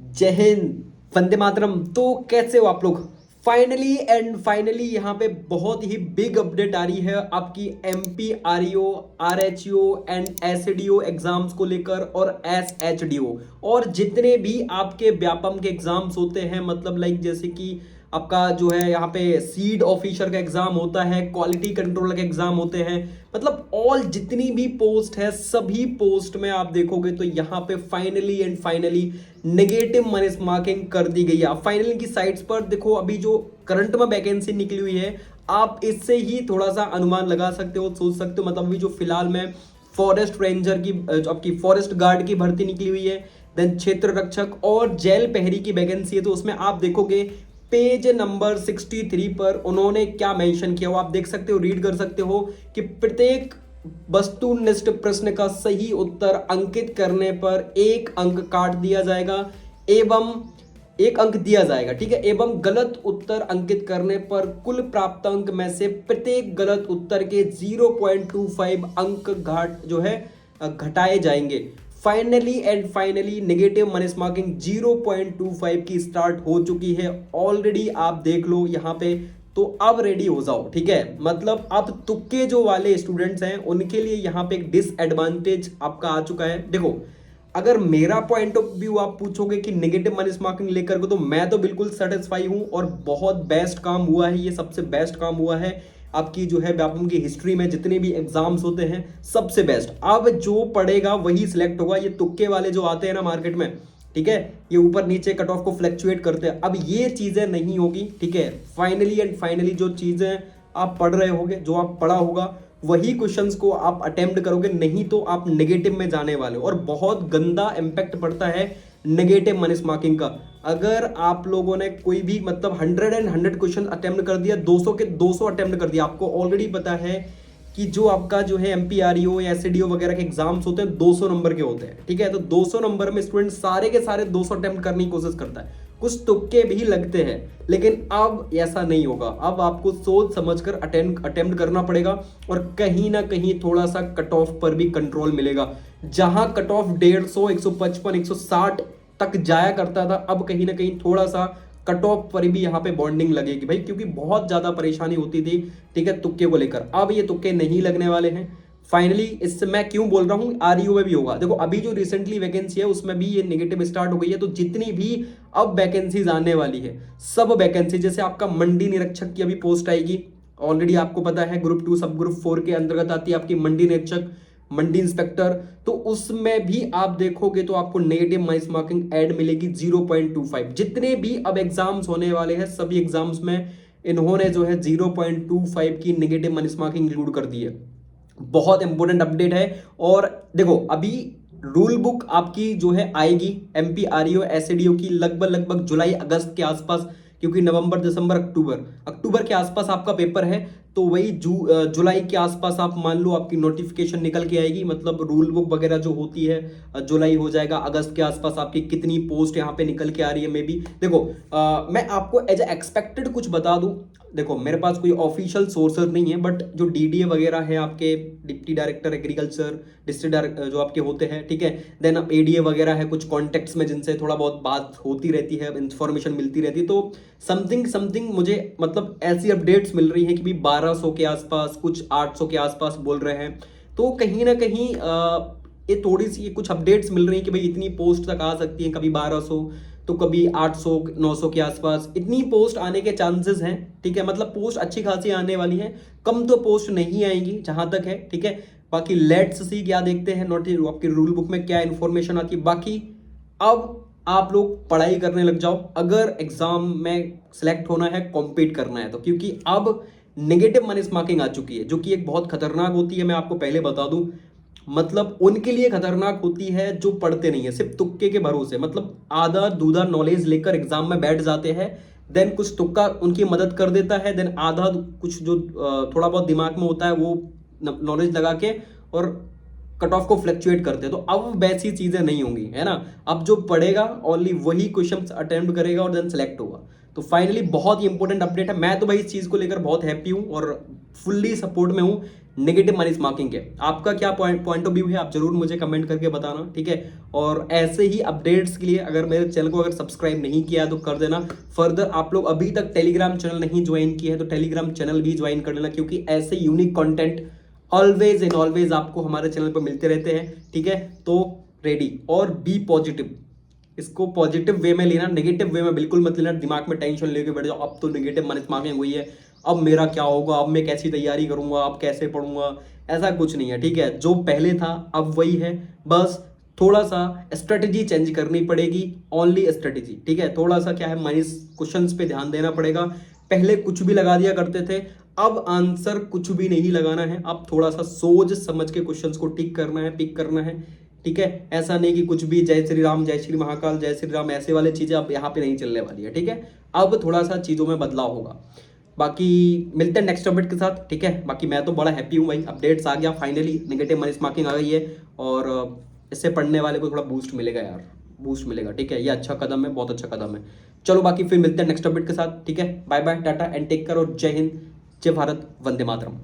जय हिंद, वंदे मातरम। तो कैसे हो आप लोग? फाइनली यहाँ पे बहुत ही बिग अपडेट आ रही है आपकी MP REO, RHO and SDO exams को लेकर और एसएचडीओ और जितने भी आपके व्यापम के एग्जाम्स होते हैं, मतलब लाइक जैसे कि आपका जो है यहाँ पे सीड ऑफिसर का एग्जाम होता है, क्वालिटी कंट्रोलर के एग्जाम होते हैं, मतलब ऑल जितनी भी पोस्ट है सभी पोस्ट में आप देखोगे तो यहाँ पे फाइनली नेगेटिव मनीष मार्किंग कर दी गई है। फाइनली की साइट्स पर देखो, अभी जो करंट में वैकेंसी निकली हुई है आप इससे ही थोड़ा सा अनुमान लगा सकते हो, सोच सकते हो। मतलब अभी जो फिलहाल में फॉरेस्ट रेंजर की आपकी फॉरेस्ट गार्ड की भर्ती निकली हुई है, देन क्षेत्र रक्षक और जेल प्रहरी की वैकेंसी है, तो उसमें आप देखोगे पेज नंबर 63 पर उन्होंने क्या मेंशन किया वो आप देख सकते हो, रीड कर सकते हो कि प्रत्येक वस्तुनिष्ठ प्रश्न का सही उत्तर अंकित करने पर 1 अंक काट दिया जाएगा एवं 1 अंक दिया जाएगा, ठीक है। एवं गलत उत्तर अंकित करने पर कुल प्राप्त अंक में से प्रत्येक गलत उत्तर के 0.25 अंक घाट जो है घटाए जाएंगे। फाइनली नेगेटिव मनीष मार्किंग 0.25 की स्टार्ट हो चुकी है ऑलरेडी, आप देख लो यहाँ पे। तो अब रेडी हो जाओ, ठीक है। मतलब अब तुक्के जो वाले स्टूडेंट्स हैं उनके लिए यहाँ पे एक डिसएडवांटेज आपका आ चुका है। देखो, अगर मेरा पॉइंट ऑफ व्यू आप पूछोगे कि नेगेटिव मनीष मार्किंग लेकर को, तो मैं तो बिल्कुल सेटिस्फाई हूं और बहुत बेस्ट काम हुआ है, ये सबसे बेस्ट काम हुआ है आपकी जो है व्यापम की हिस्ट्री में जितने भी एग्जाम्स होते हैं सबसे बेस्ट। अब जो पढ़ेगा वही सिलेक्ट होगा। ये तुक्के वाले जो आते हैं ना मार्केट में, ठीक है, ये ऊपर नीचे कट ऑफ को फ्लक्चुएट करते हैं, अब ये चीजें नहीं होगी, ठीक है। फाइनली जो चीजें आप पढ़ रहे होगे, जो आप पढ़ा होगा वही क्वेश्चंस को आप अटेम्प्ट करोगे, नहीं तो आप नेगेटिव में जाने वाले हो। और बहुत गंदा इंपैक्ट पड़ता है नेगेटिव मनीष मार्किंग का। अगर आप लोगों ने कोई भी मतलब 100 क्वेश्चन अटेम्प्ट कर दिया, 200 के 200 अटेम्प्ट कर दिया, आपको ऑलरेडी पता है कि जो आपका जो है एमपीआरईओ या एसडीओ वगैरह के एग्जाम्स होते हैं 200 नंबर के होते हैं, ठीक है। तो 200 नंबर में स्टूडेंट सारे के सारे 200 अटेम्प्ट करने की कोशिश करता है, कुछ तुक्के भी लगते हैं, लेकिन अब ऐसा नहीं होगा। अब आपको सोच समझकर अटेम्प्ट करना पड़ेगा और कहीं ना कहीं थोड़ा सा कट ऑफ पर भी कंट्रोल मिलेगा। जहां कट ऑफ 150, 155, 160 तक जाया करता था, अब कहीं ना कहीं थोड़ा सा कट ऑफ पर भी यहाँ पे बॉन्डिंग लगेगी भाई, क्योंकि बहुत ज्यादा परेशानी होती थी, ठीक है, तुक्के को लेकर। अब ये तुक्के नहीं लगने वाले हैं। फाइनली इससे मैं क्यों बोल रहा हूं, आरईओ में भी होगा। देखो, अभी जो रिसेंटली वैकेंसी है उसमें भी ये नेगेटिव स्टार्ट हो गई है, तो जितनी भी अब वैकेंसीज आने वाली है सब वैकेंसी, जैसे आपका मंडी निरीक्षक की अभी पोस्ट आएगी, ऑलरेडी आपको पता है ग्रुप 2 सब ग्रुप 4 के अंतर्गत आती है आपकी मंडी निरीक्षक, मंडी इंस्पेक्टर, तो उसमें भी आप देखोगे तो आपको नेगेटिव मनीष मार्किंग ऐड मिलेगी 0.25। जितने भी अब एग्जाम्स होने वाले हैं सभी एग्जाम्स में इन्होंने जो है 0.25 की नेगेटिव मनीष मार्किंग इंक्लूड कर दी है। बहुत इंपॉर्टेंट अपडेट है। और देखो, अभी रूल बुक आपकी जो है आएगी एमपीआरईओ एसडीओ की लगभग जुलाई अगस्त के आसपास, क्योंकि नवंबर दिसंबर अक्टूबर के आसपास आपका पेपर है, तो वही जुलाई के आसपास आप मान लो आपकी नोटिफिकेशन निकल के आएगी। मतलब रूल बुक वगैरह जो होती है जुलाई हो जाएगा, अगस्त के आसपास आपकी कितनी पोस्ट यहाँ पे निकल के आ रही है मे बी। देखो, मैं आपको एज एक्सपेक्टेड कुछ बता दूं। देखो, मेरे पास कोई ऑफिशियल सोर्सेज नहीं है, बट जो डीडीए वगैरह है आपके deputy director agriculture, district director जो आपके होते हैं, ठीक है, देन एडीए वगैरह है कुछ कॉन्टेक्ट्स में जिनसे थोड़ा बहुत बात होती रहती है, इंफॉर्मेशन मिलती रहती है, तो समथिंग मुझे मतलब ऐसी अपडेट्स मिल रही है कि भी 1200 के आसपास, कुछ 800 के आसपास बोल रहे हैं। तो कहीं ना कहीं ये थोड़ी सी कुछ अपडेट्स मिल रही है कि भाई इतनी पोस्ट तक आ सकती है, कभी 1200 तो कभी 800 900 के आसपास, इतनी पोस्ट आने के चांसेस हैं, ठीक है। मतलब पोस्ट अच्छी खासी आने वाली है, कम तो पोस्ट नहीं आएंगी जहां तक है, ठीक है। बाकी लेट्स सी क्या देखते हैं नोट आपकी रूल बुक में क्या इन्फॉर्मेशन आती है। बाकी अब आप लोग पढ़ाई करने लग जाओ अगर एग्जाम में सिलेक्ट होना है, कॉम्पीट करना है तो, क्योंकि अब नेगेटिव मनीष मार्किंग आ चुकी है जो कि एक बहुत खतरनाक होती है। मैं आपको पहले बता दूं, मतलब उनके लिए खतरनाक होती है जो पढ़ते नहीं है, सिर्फ तुक्के के भरोसे, मतलब आधा दूधा नॉलेज लेकर एग्जाम में बैठ जाते हैं, देन कुछ तुक्का उनकी मदद कर देता है, देन आधा कुछ जो थोड़ा बहुत दिमाग में होता है वो नॉलेज लगा के और कट ऑफ को फ्लक्चुएट करते हैं। तो अब वैसी चीजें नहीं होंगी, है ना। अब जो पढ़ेगा ओनली वही क्वेश्चन अटेम्प्ट करेगा और देन सेलेक्ट होगा। तो फाइनली बहुत ही इंपॉर्टेंट अपडेट है। मैं तो भाई इस चीज को लेकर बहुत हैप्पी हूं और फुल्ली सपोर्ट में हूं नेगेटिव मनी मार्किंग के। आपका क्या पॉइंट ऑफ व्यू है, आप जरूर मुझे कमेंट करके बताना, ठीक है। और ऐसे ही अपडेट्स के लिए अगर मेरे चैनल को अगर सब्सक्राइब नहीं किया है तो कर देना। फर्दर आप लोग अभी तक टेलीग्राम चैनल नहीं ज्वाइन किया है तो टेलीग्राम चैनल भी ज्वाइन कर लेना, क्योंकि ऐसे unique content always and always आपको हमारे चैनल पर मिलते रहते हैं, ठीक है। तो रेडी और बी पॉजिटिव, इसको पॉजिटिव वे में लेना, नेगेटिव वे में बिल्कुल मत लेना। दिमाग में टेंशन लेके बैठ जाओ अब तो नेगेटिव मनी मार्किंग हुई है, अब मेरा क्या होगा, अब मैं कैसी तैयारी करूंगा, अब कैसे पढ़ूंगा, ऐसा कुछ नहीं है, ठीक है। जो पहले था अब वही है, बस थोड़ा सा स्ट्रेटेजी चेंज करनी पड़ेगी, ओनली स्ट्रेटेजी, ठीक है। थोड़ा सा क्या है, मनी क्वेश्चंस पे ध्यान देना पड़ेगा। पहले कुछ भी लगा दिया करते थे, अब आंसर कुछ भी नहीं लगाना है, अब थोड़ा सा सोच समझ के क्वेश्चंस को टिक करना है, पिक करना है, ठीक है। ऐसा नहीं कि कुछ भी जय श्री राम, जय श्री महाकाल, जय श्री राम, ऐसे वाले चीजें अब यहाँ पे नहीं चलने वाली है, ठीक है। अब थोड़ा सा चीजों में बदलाव होगा। बाकी मिलते हैं नेक्स्ट अपडेट के साथ, ठीक है। बाकी मैं तो बड़ा हैप्पी हूँ भाई, अपडेट्स आ गया फाइनली, नेगेटिव मनी मार्किंग आ गई है और इससे पढ़ने वाले को थोड़ा बूस्ट मिलेगा यार, बूस्ट मिलेगा, ठीक है। ये अच्छा कदम है, बहुत अच्छा कदम है। चलो बाकी फिर मिलते हैं नेक्स्ट अपडेट के साथ, ठीक है। Bye bye, tata and take care और जय हिंद, जय भारत, वंदे मातरम।